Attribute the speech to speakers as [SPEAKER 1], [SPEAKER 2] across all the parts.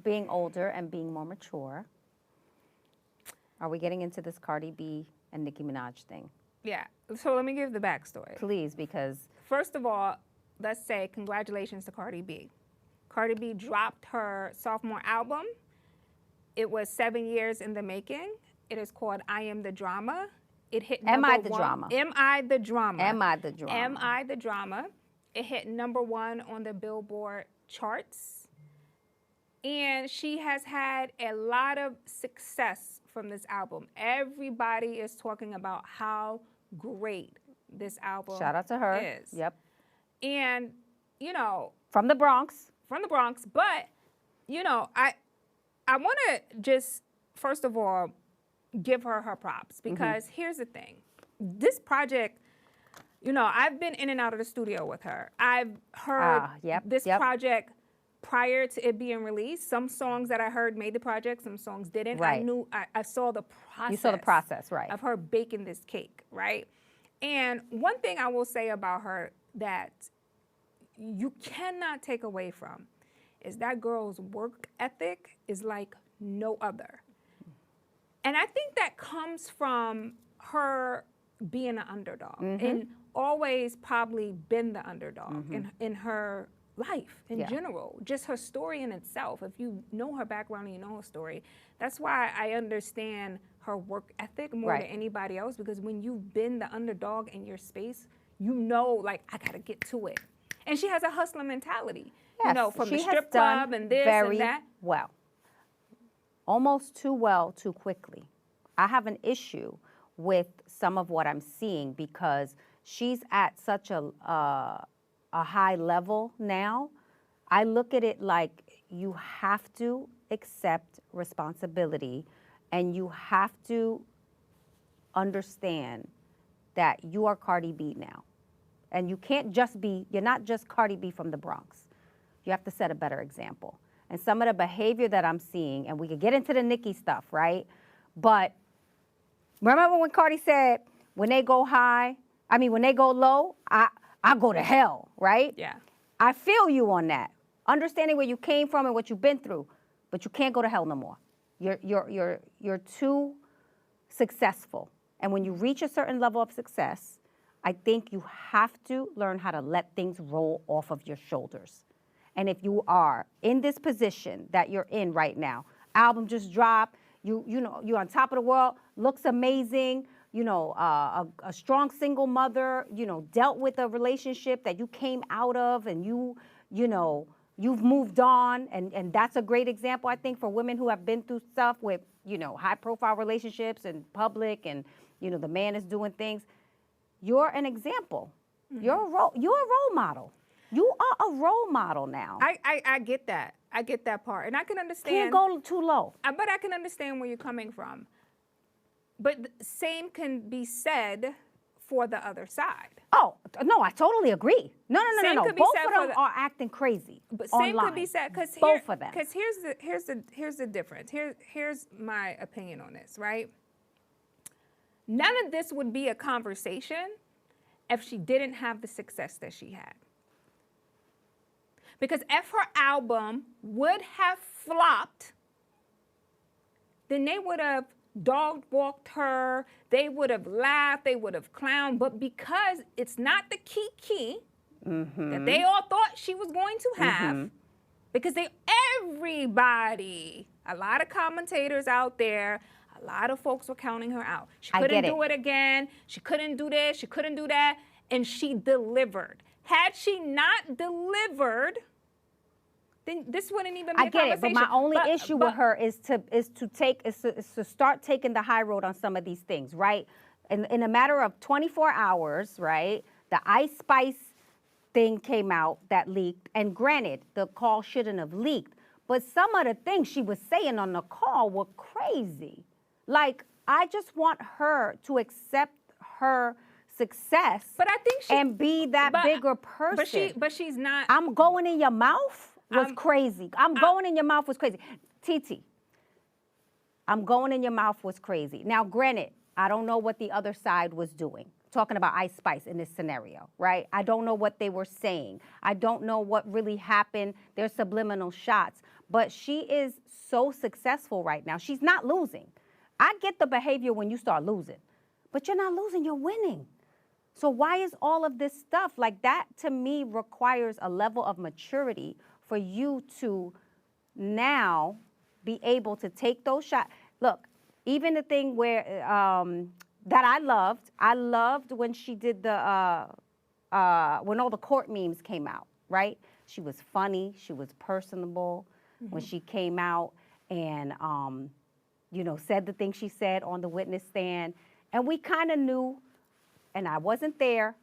[SPEAKER 1] being older and being more mature. Are we getting into this Cardi B and Nicki Minaj thing?
[SPEAKER 2] Yeah. So let me give the backstory.
[SPEAKER 1] Please, because
[SPEAKER 2] First of all, let's say congratulations to Cardi B. Cardi B dropped her sophomore album. It was 7 years in the making. It is called I Am the Drama. It hit number
[SPEAKER 1] Am I the
[SPEAKER 2] one.
[SPEAKER 1] Drama?
[SPEAKER 2] Am I the Drama?
[SPEAKER 1] Am I the Drama?
[SPEAKER 2] Am I the Drama? It hit number 1 on the Billboard charts. And she has had a lot of success from this album. Everybody is talking about how great this album
[SPEAKER 1] shout out to her.
[SPEAKER 2] is.
[SPEAKER 1] Yep.
[SPEAKER 2] And, you know,
[SPEAKER 1] From the Bronx.
[SPEAKER 2] but, you know, I want to just, first of all, give her props because here's the thing. This project, you know, I've been in and out of the studio with her. I've heard this project prior to it being released. Some songs that I heard made the project, some songs didn't.
[SPEAKER 1] Right.
[SPEAKER 2] I saw the process.
[SPEAKER 1] You saw the process, right.
[SPEAKER 2] Of her baking this cake, right? And one thing I will say about her that you cannot take away from is that girl's work ethic is like no other. And I think that comes from her being an underdog and always probably been the underdog in her life in general, just her story in itself. If you know her background and you know her story, that's why I understand her work ethic more than anybody else, because when you've been the underdog in your space, you know, like, I gotta get to it. And she has a hustler mentality, you know, from the strip club and this and that.
[SPEAKER 1] Well, almost too well, too quickly. I have an issue with some of what I'm seeing because she's at such a high level now. I look at it like you have to accept responsibility and you have to understand that you are Cardi B now. And you can't just be, you're not just Cardi B from the Bronx. You have to set a better example. And some of the behavior that I'm seeing, and we could get into the Nicki stuff, right? But remember when Cardi said, when they go low, I go to hell, right?
[SPEAKER 2] Yeah.
[SPEAKER 1] I feel you on that. Understanding where you came from and what you've been through, but you can't go to hell no more. You're too successful. And when you reach a certain level of success, I think you have to learn how to let things roll off of your shoulders. And if you are in this position that you're in right now, album just dropped, you know, you're on top of the world, looks amazing, you know, a strong single mother, you know, dealt with a relationship that you came out of and you know, you've moved on. And that's a great example, I think, for women who have been through stuff with, you know, high profile relationships in public and, you know, the man is doing things. You're an example. You're a role model. You are a role model now.
[SPEAKER 2] I get that. I get that part. And I can understand.
[SPEAKER 1] Can't go too low.
[SPEAKER 2] But I can understand where you're coming from. But the same can be said for the other side.
[SPEAKER 1] Oh, no, I totally agree. No. Both of them are acting crazy.
[SPEAKER 2] But
[SPEAKER 1] online.
[SPEAKER 2] same could be said because
[SPEAKER 1] both of them.
[SPEAKER 2] Because here's the difference. Here's my opinion on this, right? None of this would be a conversation if she didn't have the success that she had. Because if her album would have flopped, then they would have dog-walked her, they would have laughed, they would have clowned, but because it's not the key that they all thought she was going to have, because everybody, a lot of commentators out there, a lot of folks were counting her out. She couldn't do it again, she couldn't do this, she couldn't do that, and she delivered. Had she not delivered, then this wouldn't even be a conversation.
[SPEAKER 1] I get it, but my only issue with her is to start taking the high road on some of these things, right? In a matter of 24 hours, right? The Ice Spice thing came out that leaked, and granted, the call shouldn't have leaked, but some of the things she was saying on the call were crazy. Like, I just want her to accept her success,
[SPEAKER 2] but I think
[SPEAKER 1] and be that bigger person.
[SPEAKER 2] But she's not.
[SPEAKER 1] I'm going in your mouth was crazy. I'm going in your mouth was crazy. TT, I'm going in your mouth was crazy. Now, granted, I don't know what the other side was doing, talking about Ice Spice in this scenario, right? I don't know what they were saying. I don't know what really happened. There's subliminal shots. but she is so successful right now. She's not losing. I get the behavior when you start losing, but you're not losing, you're winning. So why is all of this stuff like that? To me, requires a level of maturity for you to now be able to take those shots. Look, even the thing where that I loved when she did the when all the court memes came out, right? She was funny, she was personable when she came out and you know, said the things she said on the witness stand, and we kind of knew, and I wasn't there,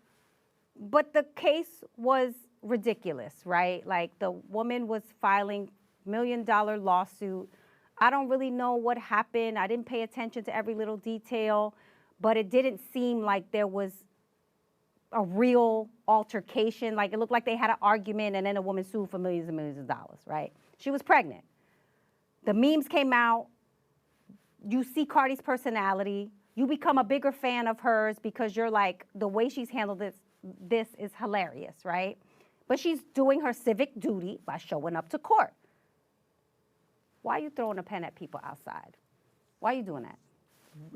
[SPEAKER 1] but the case was ridiculous, right? Like the woman was filing $1 million lawsuit. I don't really know what happened. I didn't pay attention to every little detail, but it didn't seem like there was a real altercation. Like it looked like they had an argument and then a woman sued for millions and millions of dollars, right? She was pregnant. The memes came out. You see Cardi's personality. You become a bigger fan of hers because you're like, the way she's handled this is hilarious, right? But she's doing her civic duty by showing up to court. Why are you throwing a pen at people outside? Why are you doing that?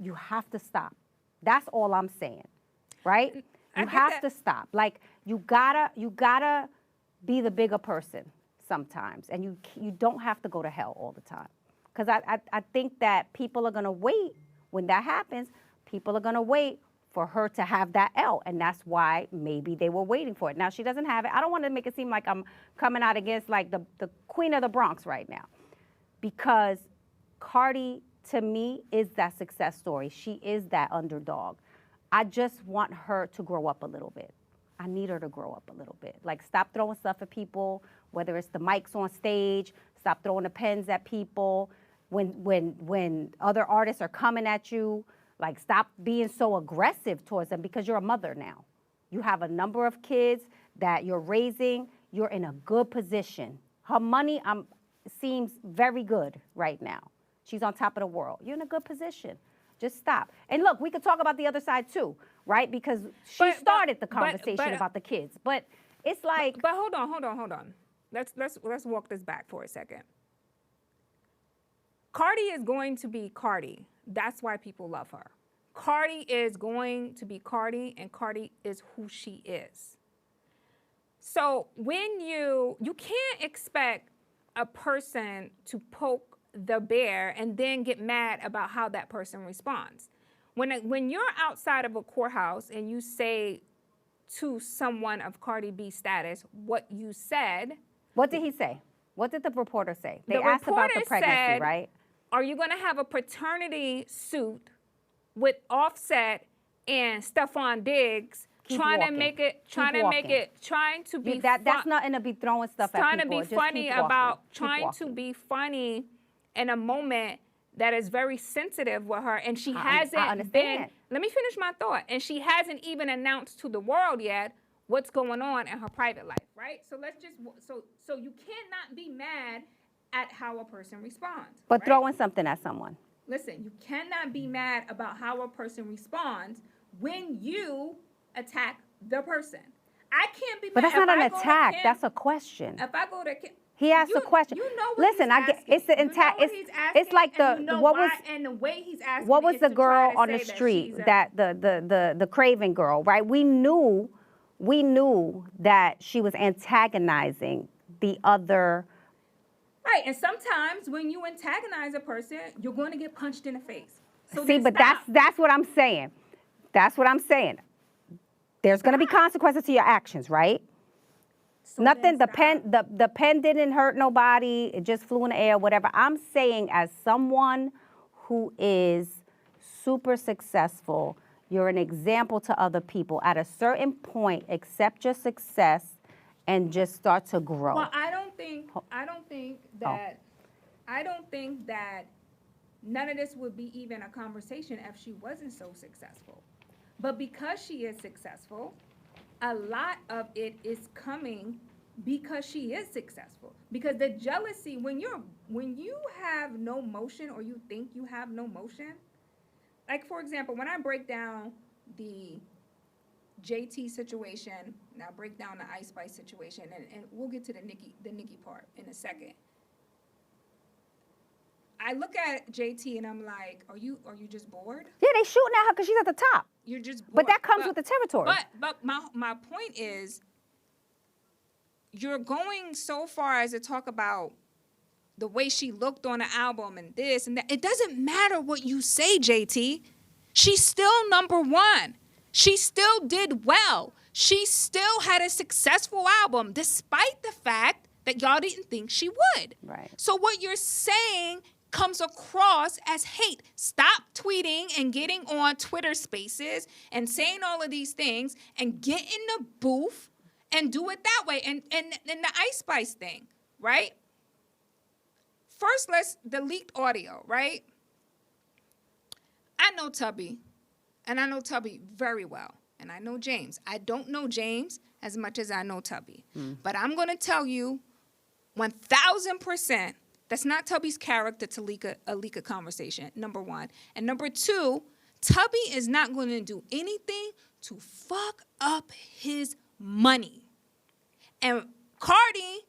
[SPEAKER 1] You have to stop. That's all I'm saying, right? You have to stop. Like you gotta be the bigger person sometimes, and you don't have to go to hell all the time. Because I think that people are gonna wait when that happens. People are gonna wait for her to have that L, and that's why maybe they were waiting for it. Now she doesn't have it. I don't want to make it seem like I'm coming out against like the queen of the Bronx right now, because Cardi to me is that success story. She is that underdog. I just want her to grow up a little bit. I need her to grow up a little bit. Like stop throwing stuff at people, whether it's the mics on stage, stop throwing the pens at people. When other artists are coming at you, like stop being so aggressive towards them, because you're a mother now. You have a number of kids that you're raising. You're in a good position. Her money seems very good right now. She's on top of the world. You're in a good position. Just stop. And look, we could talk about the other side too, right? Because she started the conversation about the kids. But it's like.
[SPEAKER 2] But hold on. Let's walk this back for a second. Cardi is going to be Cardi. That's why people love her. Cardi is going to be Cardi, and Cardi is who she is. So when you can't expect a person to poke the bear and then get mad about how that person responds. When you're outside of a courthouse and you say to someone of Cardi B status what you said.
[SPEAKER 1] What did he say? What did the reporter say? They asked about the pregnancy, right?
[SPEAKER 2] Are you going to have a paternity suit with Offset and Stephon Diggs trying to be
[SPEAKER 1] that's nothing to be throwing stuff at people.
[SPEAKER 2] Trying to be funny about trying to be funny in a moment that is very sensitive with her, and she hasn't been. Let me finish my thought. And she hasn't even announced to the world yet what's going on in her private life, right? So let's just so you cannot be mad at how a person responds.
[SPEAKER 1] But
[SPEAKER 2] right?
[SPEAKER 1] throwing something at someone.
[SPEAKER 2] Listen, you cannot be mad about how a person responds when you attack the person. I can't be mad.
[SPEAKER 1] But that's not an attack. That's a question.
[SPEAKER 2] If I go to Kim,
[SPEAKER 1] he asked a question.
[SPEAKER 2] You know what
[SPEAKER 1] Listen,
[SPEAKER 2] he's asking.
[SPEAKER 1] it's the attack. It's like
[SPEAKER 2] and the way he's asking.
[SPEAKER 1] What was the girl on the street that the Craven girl, right? We knew that she was antagonizing the other.
[SPEAKER 2] Right, and sometimes when you antagonize a person, you're going to get punched in the face. So
[SPEAKER 1] see, but that's what I'm saying. That's what I'm saying. There's going to be consequences to your actions, right? So nothing. The pen didn't hurt nobody. It just flew in the air, whatever. I'm saying, as someone who is super successful, you're an example to other people. At a certain point, accept your success and just start to grow.
[SPEAKER 2] Well, I don't think that none of this would be even a conversation if she wasn't so successful. But because she is successful, a lot of it is coming because she is successful. Because the jealousy, when you have no motion, or you think you have no motion, like for example, when I break down the JT situation, and I'll break down the Ice Spice situation, and we'll get to the Nicki part in a second. I look at JT and I'm like, are you just bored?
[SPEAKER 1] Yeah, they shooting at her because she's at the top.
[SPEAKER 2] You're just bored.
[SPEAKER 1] But that comes with the territory.
[SPEAKER 2] But my point is, you're going so far as to talk about the way she looked on the album and this and that. It doesn't matter what you say, JT. She's still number one. She still did well. She still had a successful album, despite the fact that y'all didn't think she would.
[SPEAKER 1] Right.
[SPEAKER 2] So what you're saying comes across as hate. Stop tweeting and getting on Twitter Spaces and saying all of these things and get in the booth and do it that way. And the Ice Spice thing, right? First, the leaked audio, right? I know Tubby, and I know Tubby very well, and I know James. I don't know James as much as I know Tubby. But I'm going to tell you 1,000%, that's not Tubby's character to leak a conversation, number one. And number two, Tubby is not going to do anything to fuck up his money. And Cardi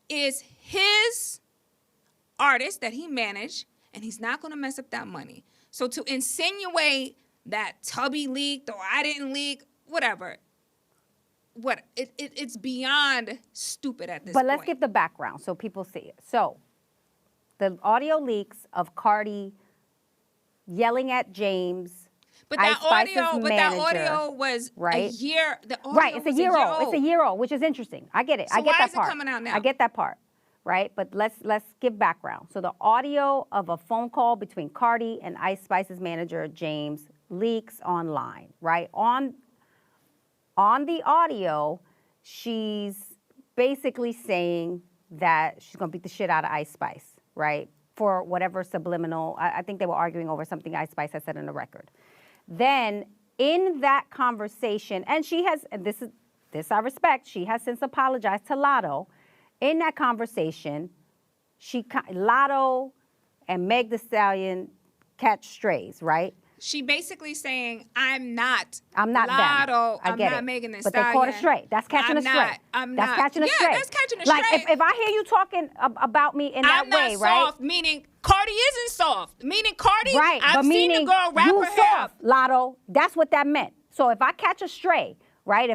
[SPEAKER 2] is his artist that he managed, and he's not going to mess up that money. So to insinuate that Tubby leaked or I didn't leak, whatever, it's beyond stupid at this point.
[SPEAKER 1] But let's give the background so people see it. So the audio leaks of Cardi yelling at James.
[SPEAKER 2] But that audio was
[SPEAKER 1] right?
[SPEAKER 2] a year.
[SPEAKER 1] Right, it's a year old. It's a year old, which is interesting. I get it.
[SPEAKER 2] So
[SPEAKER 1] I get
[SPEAKER 2] why
[SPEAKER 1] that
[SPEAKER 2] is
[SPEAKER 1] part.
[SPEAKER 2] it coming out now?
[SPEAKER 1] I get that part. Right, but let's give background. So the audio of a phone call between Cardi and Ice Spice's manager James leaks online. Right, on the audio, she's basically saying that she's gonna beat the shit out of Ice Spice. Right, for whatever subliminal. I think they were arguing over something Ice Spice had said in the record. Then in that conversation, and she has, and this I respect, she has since apologized to Latto. In that conversation, Latto and Meg Thee Stallion catch strays, right?
[SPEAKER 2] She basically saying, I'm not
[SPEAKER 1] them.
[SPEAKER 2] Latto,
[SPEAKER 1] I
[SPEAKER 2] I'm
[SPEAKER 1] get
[SPEAKER 2] not
[SPEAKER 1] it.
[SPEAKER 2] Megan Thee
[SPEAKER 1] But
[SPEAKER 2] Stallion.
[SPEAKER 1] they caught a stray. That's catching a stray. That's catching a stray.
[SPEAKER 2] Yeah, that's catching a stray.
[SPEAKER 1] Like, if I hear you talking about me in that way, right?
[SPEAKER 2] I'm not soft, meaning Cardi isn't soft. Meaning Cardi,
[SPEAKER 1] right,
[SPEAKER 2] I've seen the girl wrap
[SPEAKER 1] you
[SPEAKER 2] her hair up.
[SPEAKER 1] soft, Latto. That's what that meant. So if I catch a stray, right?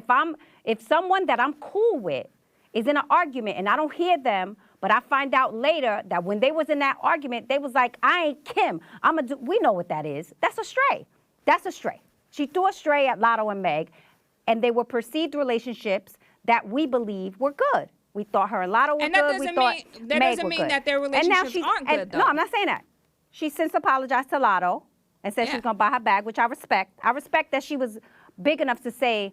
[SPEAKER 1] If someone that I'm cool with is in an argument and I don't hear them, but I find out later that when they was in that argument, they was like, I ain't Kim. We know what that is. That's a stray. That's a stray. She threw a stray at Latto and Meg, and they were perceived relationships that we believe were good. We thought her and Latto were good.
[SPEAKER 2] That doesn't mean that their relationships aren't good, though.
[SPEAKER 1] No, I'm not saying that. She since apologized to Latto and said she's going to buy her bag, which I respect. I respect that she was big enough to say,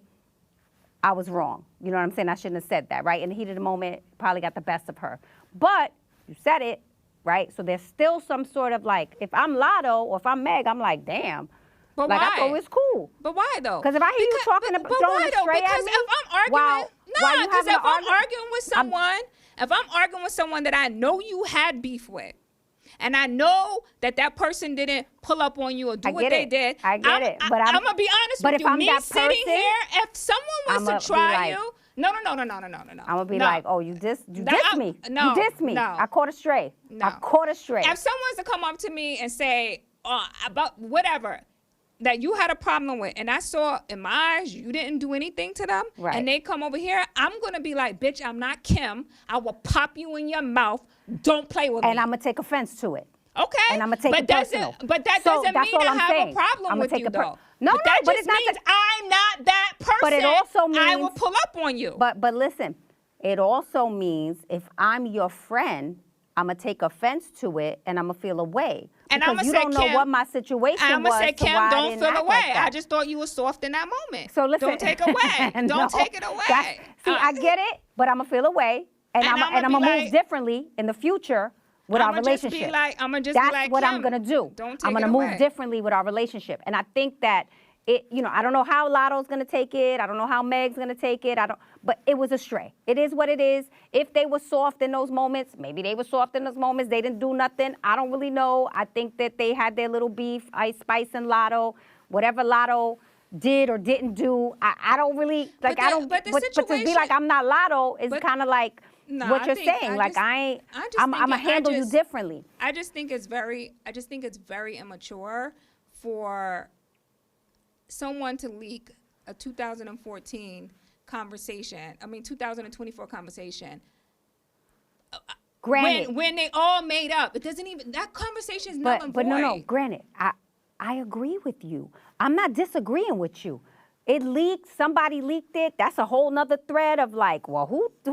[SPEAKER 1] I was wrong. You know what I'm saying? I shouldn't have said that, right? In the heat of the moment, probably got the best of her. But you said it, right? So there's still some sort of like, if I'm Latto or if I'm Meg, I'm like, damn.
[SPEAKER 2] But
[SPEAKER 1] like,
[SPEAKER 2] why?
[SPEAKER 1] I thought it was cool.
[SPEAKER 2] But why though?
[SPEAKER 1] Because if I hear you talking about throwing a stray at me,
[SPEAKER 2] if I'm arguing, because if I'm arguing with someone that I know you had beef with, and I know that person didn't pull up on you or do what they did.
[SPEAKER 1] I get it. But
[SPEAKER 2] I'm gonna be honest with you. Me sitting here, if someone was to try you, no.
[SPEAKER 1] I'm gonna be like, oh, you dissed me.
[SPEAKER 2] No,
[SPEAKER 1] you dissed me.
[SPEAKER 2] No.
[SPEAKER 1] I caught a stray.
[SPEAKER 2] No.
[SPEAKER 1] I caught a stray.
[SPEAKER 2] If someone's to come up to me and say about whatever that you had a problem with, and I saw in my eyes you didn't do anything to them, and they come over here, I'm gonna be like, bitch, I'm not Kim. I will pop you in your mouth. Don't play with me.
[SPEAKER 1] And I'm gonna take offense to it.
[SPEAKER 2] Okay.
[SPEAKER 1] And I'm gonna take it personal.
[SPEAKER 2] But that doesn't mean I have a problem with you, though.
[SPEAKER 1] No,
[SPEAKER 2] but it means I'm not that person.
[SPEAKER 1] But it also means
[SPEAKER 2] I will pull up on you.
[SPEAKER 1] But listen, it also means if I'm your friend, I'm gonna take offense to it and I'm gonna feel away.
[SPEAKER 2] And I'm
[SPEAKER 1] because
[SPEAKER 2] gonna
[SPEAKER 1] you don't know what my situation was.
[SPEAKER 2] I'm gonna say, Kim, don't feel away.
[SPEAKER 1] Like
[SPEAKER 2] I just thought you were soft in that moment.
[SPEAKER 1] So listen,
[SPEAKER 2] don't take away. Don't take it away.
[SPEAKER 1] I get it, but I'm gonna feel away, and I'm gonna move differently in the future with our relationship.
[SPEAKER 2] I'm gonna just
[SPEAKER 1] That's
[SPEAKER 2] be like,
[SPEAKER 1] what
[SPEAKER 2] Kim,
[SPEAKER 1] I'm gonna do.
[SPEAKER 2] Don't take
[SPEAKER 1] I'm gonna move differently with our relationship, and I think that I don't know how Latto's gonna take it. I don't know how Meg's gonna take it. But it was a stray. It is what it is. If they were soft in those moments, maybe they were soft in those moments. They didn't do nothing. I don't really know. I think that they had their little beef, Ice Spice and Latto. Whatever Latto did or didn't do, I don't really like.
[SPEAKER 2] But to be
[SPEAKER 1] like I'm not Latto is kind of like
[SPEAKER 2] No,
[SPEAKER 1] what
[SPEAKER 2] I
[SPEAKER 1] you're
[SPEAKER 2] think-
[SPEAKER 1] saying.
[SPEAKER 2] I
[SPEAKER 1] like
[SPEAKER 2] just-
[SPEAKER 1] I'm
[SPEAKER 2] I just
[SPEAKER 1] gonna
[SPEAKER 2] think
[SPEAKER 1] handle you differently.
[SPEAKER 2] I just think it's very immature for someone to leak a 2014 conversation. I mean, 2024 conversation.
[SPEAKER 1] Granted,
[SPEAKER 2] When they all made up, it doesn't even, that conversation is null and
[SPEAKER 1] but no,
[SPEAKER 2] void.
[SPEAKER 1] granted, I agree with you. I'm not disagreeing with you. It leaked, somebody leaked it. That's a whole nother thread of like, well, who leaked the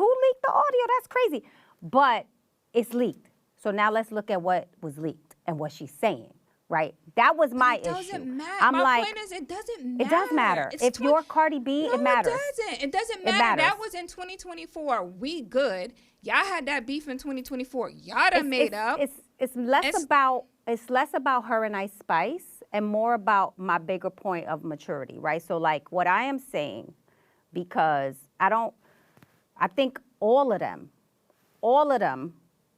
[SPEAKER 1] audio? That's crazy. But it's leaked. So now let's look at what was leaked and what she's saying, right? That was my issue.
[SPEAKER 2] It doesn't matter.
[SPEAKER 1] I'm
[SPEAKER 2] My
[SPEAKER 1] like,
[SPEAKER 2] point is, it doesn't matter.
[SPEAKER 1] it does matter.
[SPEAKER 2] It's
[SPEAKER 1] If you're Cardi B,
[SPEAKER 2] no,
[SPEAKER 1] it matters.
[SPEAKER 2] it doesn't. It doesn't
[SPEAKER 1] It
[SPEAKER 2] matter.
[SPEAKER 1] matters.
[SPEAKER 2] That was in 2024. We good. Y'all had that beef in 2024. Y'all done made up.
[SPEAKER 1] It's less about her and Ice Spice and more about my bigger point of maturity, right? So like what I am saying, because I think all of them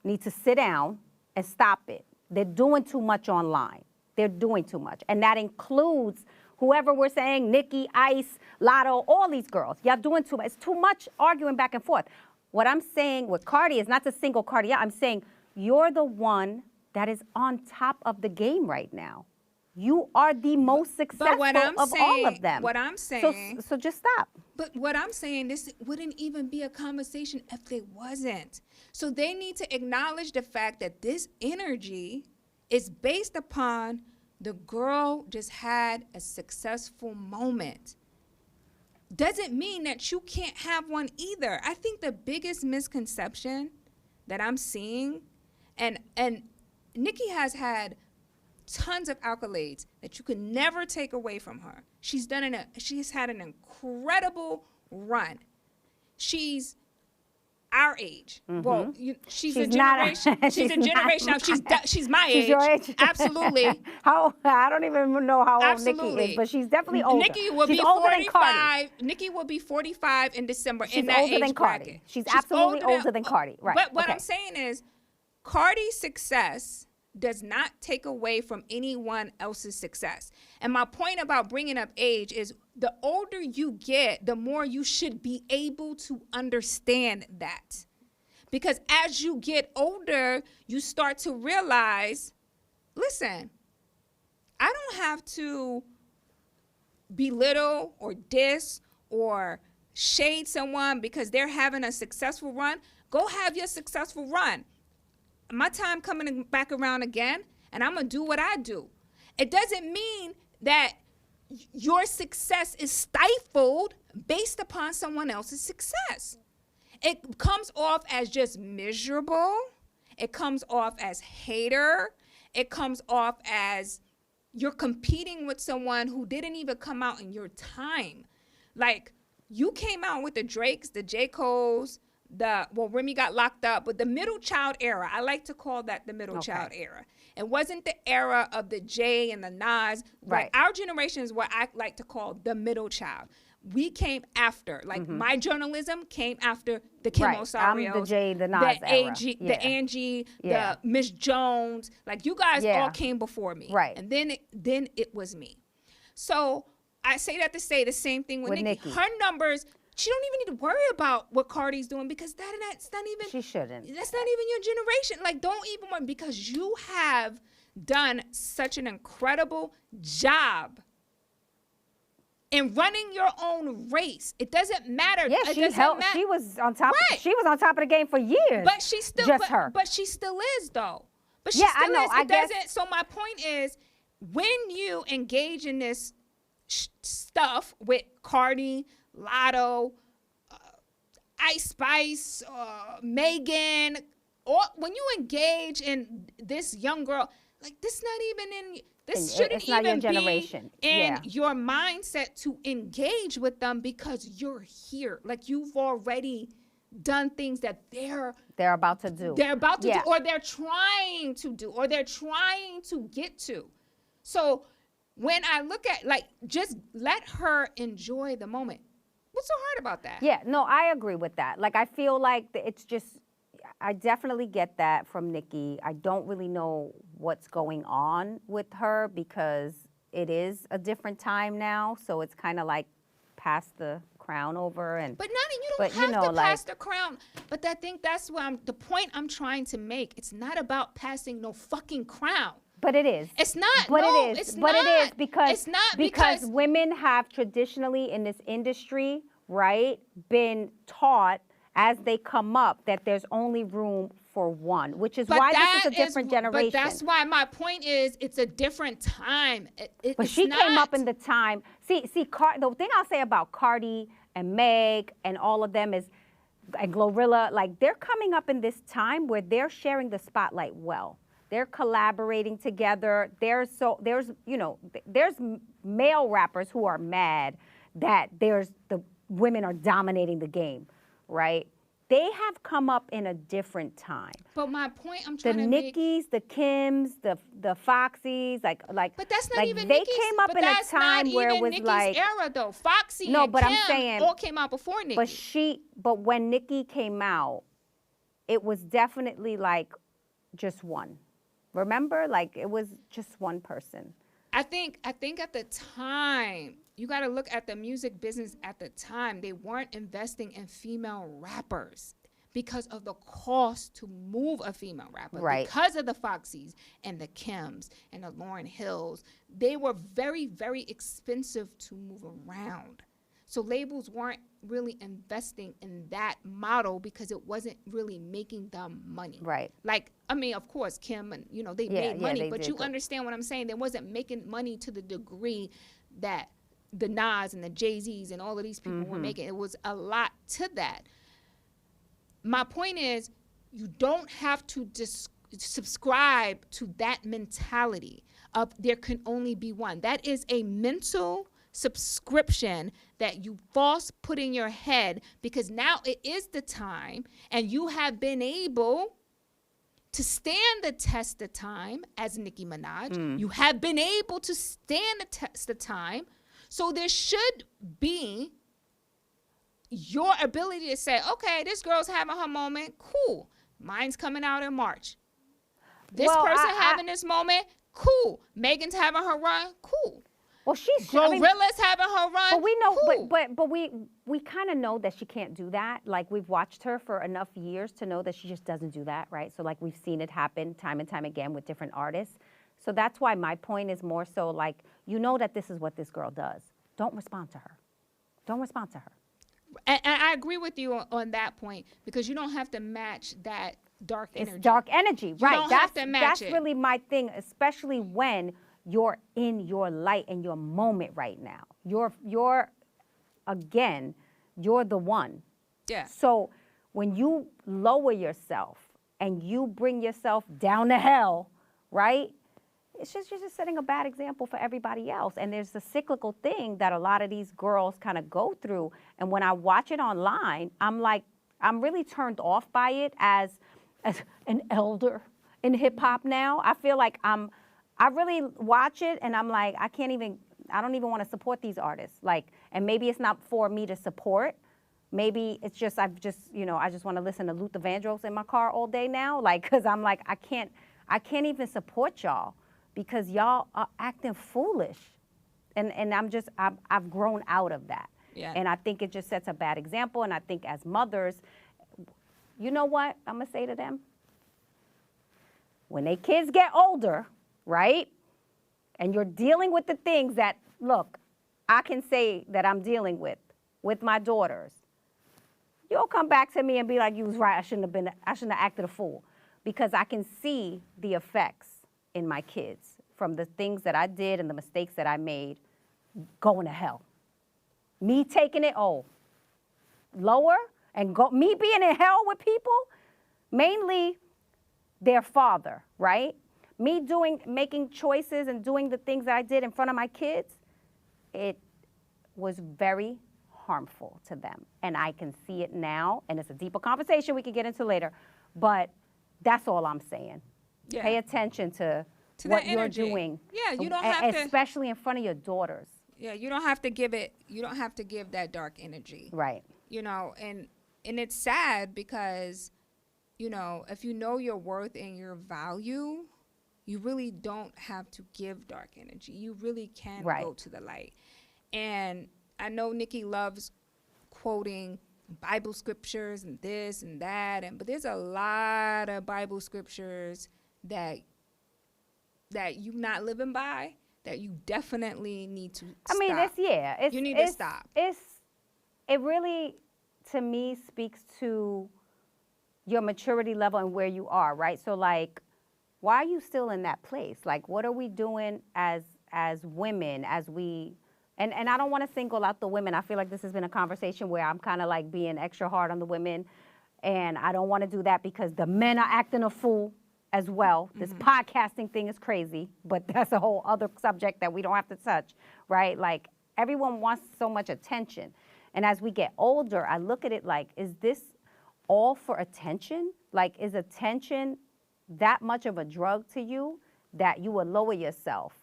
[SPEAKER 1] need to sit down and stop it. They're doing too much online. They're doing too much. And that includes whoever we're saying, Nicki, Ice, Latto, all these girls. Y'all doing too much. It's too much arguing back and forth. What I'm saying with Cardi is not to single Cardi out. I'm saying you're the one that is on top of the game right now. You are the most successful of all of them.
[SPEAKER 2] What I'm saying.
[SPEAKER 1] So just stop.
[SPEAKER 2] But what I'm saying, this wouldn't even be a conversation if they wasn't. So they need to acknowledge the fact that this energy is based upon the girl just had a successful moment. Doesn't mean that you can't have one either. I think the biggest misconception that I'm seeing, and Nicki has had tons of accolades that you could never take away from her. She's had an incredible run. She's our age. Mm-hmm. Well, she's a generation. She's a generation. She's my age.
[SPEAKER 1] She's your age.
[SPEAKER 2] Absolutely.
[SPEAKER 1] I don't even know how old Nicki is, but she's definitely older.
[SPEAKER 2] Nicki will
[SPEAKER 1] she's
[SPEAKER 2] be
[SPEAKER 1] older
[SPEAKER 2] 45.
[SPEAKER 1] Than Cardi.
[SPEAKER 2] Nicki will be 45 in December.
[SPEAKER 1] She's
[SPEAKER 2] in that
[SPEAKER 1] older
[SPEAKER 2] age
[SPEAKER 1] than Cardi.
[SPEAKER 2] bracket.
[SPEAKER 1] She's absolutely older than Cardi. Right.
[SPEAKER 2] But what I'm saying is, Cardi's success does not take away from anyone else's success. And my point about bringing up age is the older you get, the more you should be able to understand that. Because as you get older, you start to realize, listen, I don't have to belittle or diss or shade someone because they're having a successful run. Go have your successful run. My time coming back around again, and I'm going to do what I do. It doesn't mean that your success is stifled based upon someone else's success. It comes off as just miserable. It comes off as hater. It comes off as you're competing with someone who didn't even come out in your time. Like, you came out with the Drakes, the J. Cole's, Remy got locked up, but the middle child era, I like to call that the middle child era. It wasn't the era of the Jay and the Nas.
[SPEAKER 1] Right.
[SPEAKER 2] Like, our generation is what I like to call the middle child. We came after, like my journalism came after the Kim Osarios,
[SPEAKER 1] I'm the Jay, the Nas
[SPEAKER 2] the
[SPEAKER 1] era.
[SPEAKER 2] the Angie, the Miss Jones. Like, you guys all came before me,
[SPEAKER 1] right?
[SPEAKER 2] And then it was me. So I say that to say the same thing with Nicki. Her numbers, she don't even need to worry about what Cardi's doing because that's not even.
[SPEAKER 1] She shouldn't.
[SPEAKER 2] That's not even your generation. Like, don't even worry because you have done such an incredible job in running your own race. It doesn't matter.
[SPEAKER 1] Yeah, she was on top.
[SPEAKER 2] Right.
[SPEAKER 1] She was on top of the game for years.
[SPEAKER 2] But she still,
[SPEAKER 1] her.
[SPEAKER 2] But she still is though. But she
[SPEAKER 1] yeah,
[SPEAKER 2] still
[SPEAKER 1] I know.
[SPEAKER 2] is. It doesn't. So my point is, when you engage in this stuff with Cardi, Latto, Ice Spice, Megan, or when you engage in this young girl, like this, not even in. This shouldn't even be in your mindset to engage with them because you're here. Like, you've already done things that they're
[SPEAKER 1] about to do.
[SPEAKER 2] They're about to do, or they're trying to do, or they're trying to get to. So when I look at, like, just let her enjoy the moment. What's so hard about that?
[SPEAKER 1] Yeah, no, I agree with that. Like, I feel like it's just, I definitely get that from Nicki. I don't really know what's going on with her because it is a different time now. So it's kind of like pass the crown over. And
[SPEAKER 2] but you don't have to pass the crown. But I think that's what the point I'm trying to make. It's not about passing no fucking crown.
[SPEAKER 1] But it is.
[SPEAKER 2] It's not.
[SPEAKER 1] But
[SPEAKER 2] no,
[SPEAKER 1] it is.
[SPEAKER 2] it's
[SPEAKER 1] but
[SPEAKER 2] not.
[SPEAKER 1] it is because
[SPEAKER 2] it's not
[SPEAKER 1] because women have traditionally in this industry, right, been taught as they come up that there's only room for one, which is why this is a different generation.
[SPEAKER 2] But that's why my point is it's a different time.
[SPEAKER 1] But she came up in the time. See, the thing I'll say about Cardi and Meg and all of them is, and Glorilla, like they're coming up in this time where they're sharing the spotlight well. They're collaborating together. There's male rappers who are mad that the women are dominating the game, right? They have come up in a different time.
[SPEAKER 2] But my point I'm trying to
[SPEAKER 1] make... The Nickis, the Kims, the Foxies,
[SPEAKER 2] But that's not even
[SPEAKER 1] they
[SPEAKER 2] Nicki's,
[SPEAKER 1] came up in a time where it was
[SPEAKER 2] Nicki's
[SPEAKER 1] like...
[SPEAKER 2] era, though. Foxy and
[SPEAKER 1] but
[SPEAKER 2] Kim
[SPEAKER 1] I'm saying,
[SPEAKER 2] all came out before Nicki.
[SPEAKER 1] But when Nicki came out, it was definitely like just one. Remember? Like it was just one person.
[SPEAKER 2] I think at the time, you got to look at the music business at the time. They weren't investing in female rappers because of the cost to move a female rapper.
[SPEAKER 1] Right.
[SPEAKER 2] Because of the Foxies and the Kims and the Lauryn Hills. They were very, very expensive to move around. So labels weren't really investing in that model because it wasn't really making them money.
[SPEAKER 1] Right.
[SPEAKER 2] Like, I mean, of course, Kim and, they made money, but you understand what I'm saying? They wasn't making money to the degree that the Nas and the Jay-Z's and all of these people were making. It was a lot to that. My point is, you don't have to subscribe to that mentality of there can only be one. That is a mental subscription that you false put in your head because now it is the time and you have been able to stand the test of time as Nicki Minaj. You have been able to stand the test of time. So there should be your ability to say, okay, this girl's having her moment. Cool. Mine's coming out in March. This person having this moment. Cool. Megan's having her run. Cool.
[SPEAKER 1] Well, she's
[SPEAKER 2] Gorilla's having her run.
[SPEAKER 1] But we know,
[SPEAKER 2] cool.
[SPEAKER 1] but we kind of know that she can't do that. Like we've watched her for enough years to know that she just doesn't do that, right? So like we've seen it happen time and time again with different artists. So that's why my point is more so like that this is what this girl does. Don't respond to her. Don't respond to her.
[SPEAKER 2] And I agree with you on that point because you don't have to match that dark energy.
[SPEAKER 1] It's dark energy, right?
[SPEAKER 2] You don't have to match
[SPEAKER 1] that's
[SPEAKER 2] it.
[SPEAKER 1] really my thing, especially when you're in your light and your moment right now. You're the one. Yeah. So when you lower yourself and you bring yourself down to hell, right? It's just you're just setting a bad example for everybody else. And there's a cyclical thing that a lot of these girls kind of go through. And when I watch it online, I'm really turned off by it as an elder in hip hop now. I feel like I really watch it and I'm like, I don't even want to support these artists. Like, and maybe it's not for me to support. Maybe it's just, I just want to listen to Luther Vandross in my car all day now. Like, cause I'm like, I can't even support y'all because y'all are acting foolish. And I've grown out of that. Yeah. And I think it just sets a bad example. And I think as mothers, you know what I'm gonna say to them? When they kids get older, right? And you're dealing with the things that, look, I can say that I'm dealing with my daughters. You'll come back to me and be like, you was right, I shouldn't have acted a fool. Because I can see the effects in my kids from the things that I did and the mistakes that I made going to hell. Me taking it, lower and me being in hell with people, mainly their father, right? Me making choices and doing the things that I did in front of my kids, it was very harmful to them. And I can see it now, and it's a deeper conversation we can get into later, but that's all I'm saying. Yeah. Pay attention to what you're doing.
[SPEAKER 2] Yeah, you don't have to.
[SPEAKER 1] Especially in front of your daughters.
[SPEAKER 2] Yeah, you don't have to give that dark energy.
[SPEAKER 1] Right.
[SPEAKER 2] And it's sad because, if you know your worth and your value, you really don't have to give dark energy. You really can go to the light. And I know Nicki loves quoting Bible scriptures and this and that, but there's a lot of Bible scriptures that you not living by that you definitely need to stop.
[SPEAKER 1] I mean,
[SPEAKER 2] You need to stop.
[SPEAKER 1] It really, to me, speaks to your maturity level and where you are, right? So, like, why are you still in that place? Like, what are we doing as women, as we, and I don't want to single out the women. I feel like this has been a conversation where I'm kind of like being extra hard on the women, and I don't want to do that because the men are acting a fool as well. This podcasting thing is crazy, but that's a whole other subject that we don't have to touch, right? Like, everyone wants so much attention. And as we get older, I look at it like, is this all for attention? Like, is attention that much of a drug to you that you will lower yourself,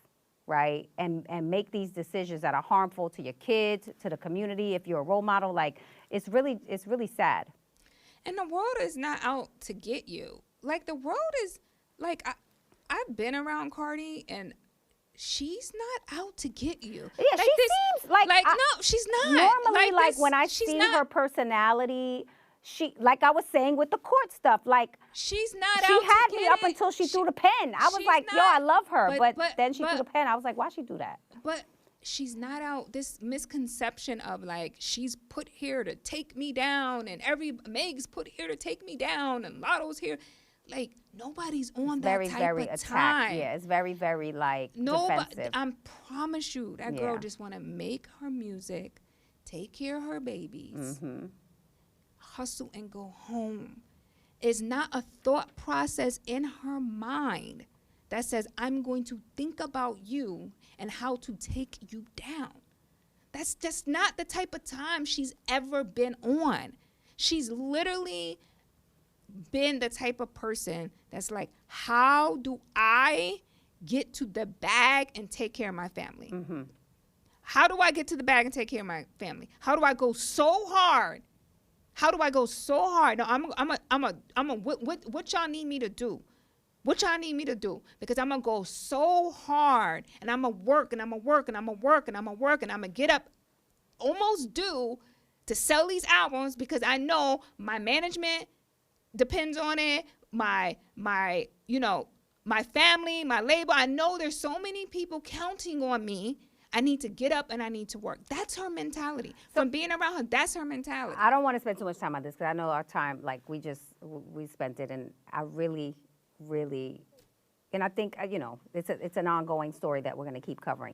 [SPEAKER 1] right? And make these decisions that are harmful to your kids, to the community, if you're a role model? Like, it's really sad.
[SPEAKER 2] And the world is not out to get you. Like, the world is, like, I've been around Cardi, and she's not out to get you.
[SPEAKER 1] Yeah, like, she seems like
[SPEAKER 2] no, she's not.
[SPEAKER 1] Normally, like when I see her personality, she, like I was saying with the court stuff, like
[SPEAKER 2] she's not.
[SPEAKER 1] She
[SPEAKER 2] out
[SPEAKER 1] had
[SPEAKER 2] to
[SPEAKER 1] me
[SPEAKER 2] get
[SPEAKER 1] up until she threw the pen. I was like, yo, I love her, but then she threw the pen. I was like, why she do that?
[SPEAKER 2] But she's not out. This misconception of like she's put here to take me down, and Meg's put here to take me down, and Latto's here. Like, nobody's on that type of time.
[SPEAKER 1] Yeah, it's very, very, like, defensive.
[SPEAKER 2] I promise you, that girl just want to make her music, take care of her babies, hustle and go home. It's not a thought process in her mind that says, I'm going to think about you and how to take you down. That's just not the type of time she's ever been on. She's literally been the type of person that's like, how do I get to the bag and take care of my family? How do I get to the bag and take care of my family? How do I go so hard? How do I go so hard? No, what y'all need me to do? What y'all need me to do? Because I'm gonna go so hard, and I'm gonna work, and I'm gonna work, and I'm gonna work, and I'm gonna work, and I'm gonna get up almost due to sell these albums because I know my management depends on it, my family, my label. I know there's so many people counting on me. I need to get up and I need to work. That's her mentality. From being around her, that's her mentality.
[SPEAKER 1] I don't want to spend too much time on this because I know our time, like, we spent it, and I really, really, and I think, it's an ongoing story that we're going to keep covering.